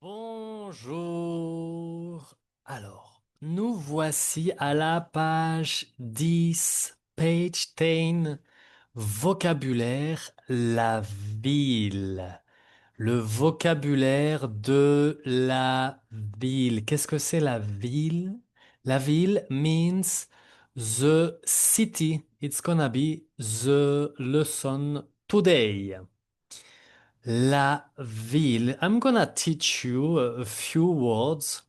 Bonjour. Alors, nous voici à la page 10, page 10, vocabulaire, la ville. Le vocabulaire de la ville. Qu'est-ce que c'est la ville? La ville means the city. It's gonna be the lesson today. La ville. I'm gonna teach you a few words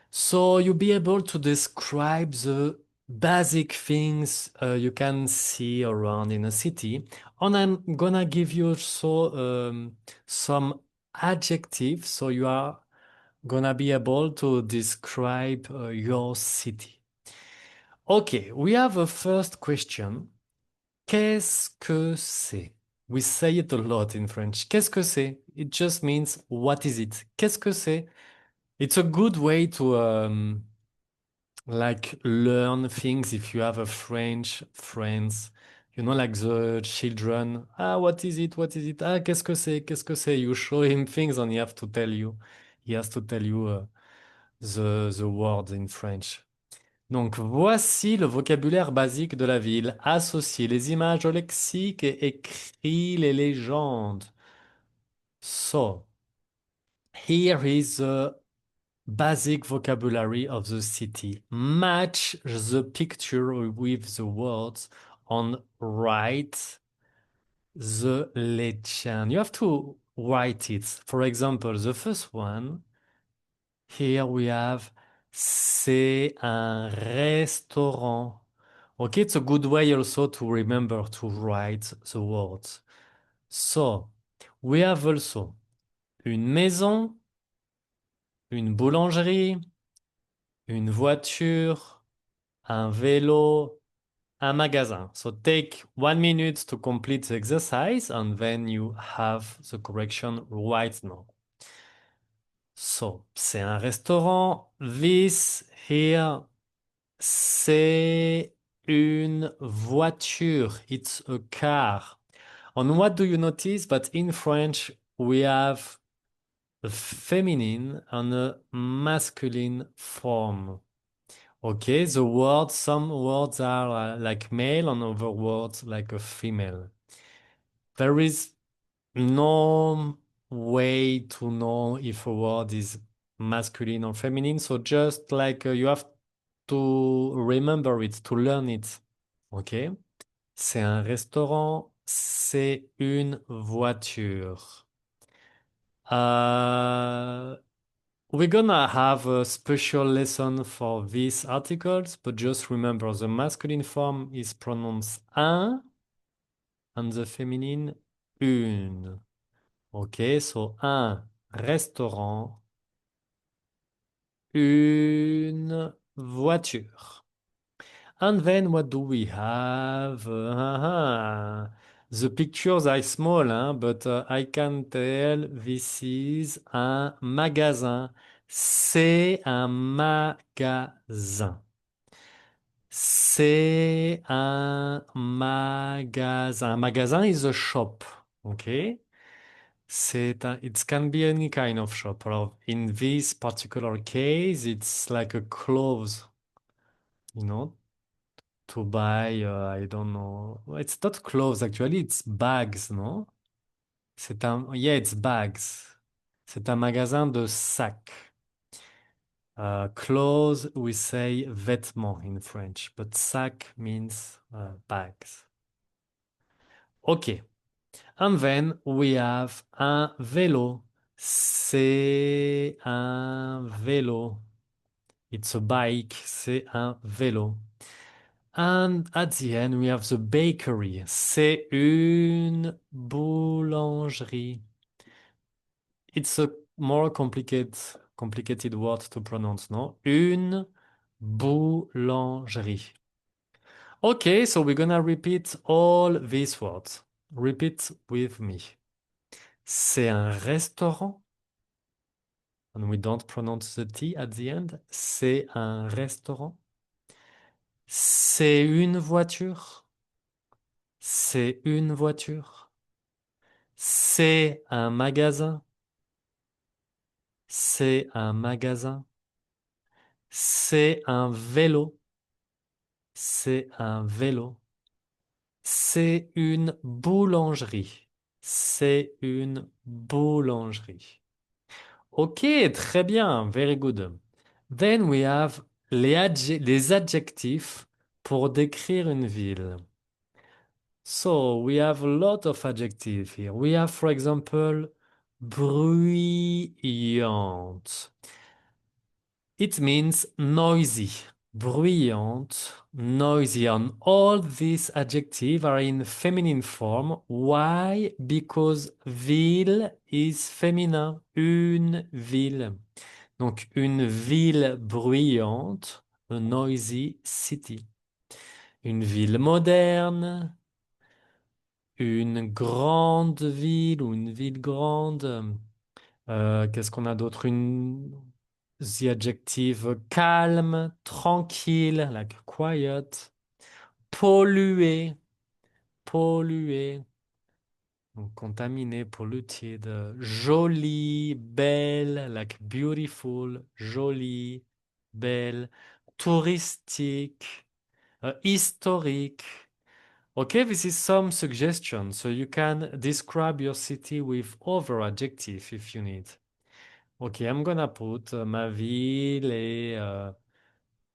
so you'll be able to describe the basic things you can see around in a city. And I'm gonna give you also some adjectives so you are gonna be able to describe your city. Okay, we have a first question. Qu'est-ce que c'est? We say it a lot in French. Qu'est-ce que c'est? It just means what is it? Qu'est-ce que c'est? It's a good way to like learn things if you have a French friends. You know, like the children. Ah, what is it? What is it? Ah, qu'est-ce que c'est? Qu'est-ce que c'est? You show him things and he have to tell you. He has to tell you the words in French. Donc, voici le vocabulaire basique de la ville. Associe les images au lexique et écrit les légendes. So, here is the basic vocabulary of the city. Match the picture with the words and write the legend. You have to write it. For example, the first one, here we have c'est un restaurant. Okay, it's a good way also to remember to write the words. So, we have also une maison, une boulangerie, une voiture, un vélo, un magasin. So take 1 minute to complete the exercise and then you have the correction right now. So, c'est un restaurant. This here, c'est une voiture. It's a car. And what do you notice? But in French, we have a feminine and a masculine form. Okay, the words, some words are like male and other words like a female. There is no way to know if a word is masculine or feminine, so just like you have to remember it, to learn it. Okay? C'est un restaurant, c'est une voiture. Uh, we're gonna have a special lesson for these articles, but just remember the masculine form is pronounced un and the feminine une. Okay, so un restaurant, une voiture. And then what do we have? The pictures are small, hein, but I can tell this is un magasin. C'est un magasin. C'est un magasin. Un magasin is a shop. Okay? It can be any kind of shop. Or in this particular case, it's like a clothes, you know, to buy, I don't know. Well, it's not clothes actually, it's bags, no? Yeah, it's bags. C'est un magasin de sacs. Clothes, we say vêtements in French, but sac means bags. Okay. And then we have un vélo. C'est un vélo. It's a bike. C'est un vélo. And at the end, we have the bakery. C'est une boulangerie. It's a more complicated word to pronounce, no? Une boulangerie. Okay, so we're gonna repeat all these words. Repeat with me. C'est un restaurant. And we don't pronounce the T at the end. C'est un restaurant. C'est une voiture. C'est une voiture. C'est un magasin. C'est un magasin. C'est un vélo. C'est un vélo. C'est une boulangerie. C'est une boulangerie. Ok, très bien. Very good. Then we have les adjectifs pour décrire une ville. So we have a lot of adjectives here. We have, for example, bruyante. It means noisy, bruyante, noisy. And all these adjectives are in feminine form. Why? Because ville is feminine. Une ville. Donc, une ville bruyante, a noisy city. Une ville moderne, une grande ville ou une ville grande. Qu'est-ce qu'on a d'autre? The adjective calme, tranquille, like quiet, pollué, pollué, donc contaminé, polluted, jolie, belle, like beautiful, jolie, belle, touristique, historique. Okay, this is some suggestions. So you can describe your city with other adjective if you need. Okay, I'm gonna put ma ville est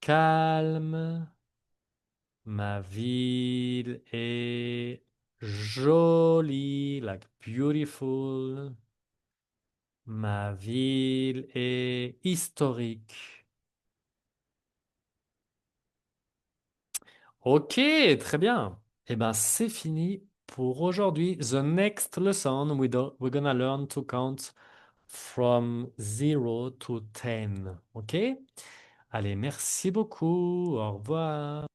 calme, ma ville est jolie, like beautiful, ma ville est historique. Ok, très bien. Eh ben, c'est fini pour aujourd'hui. The next lesson, we're gonna learn to count from 0 to 10. Ok? Allez, merci beaucoup. Au revoir.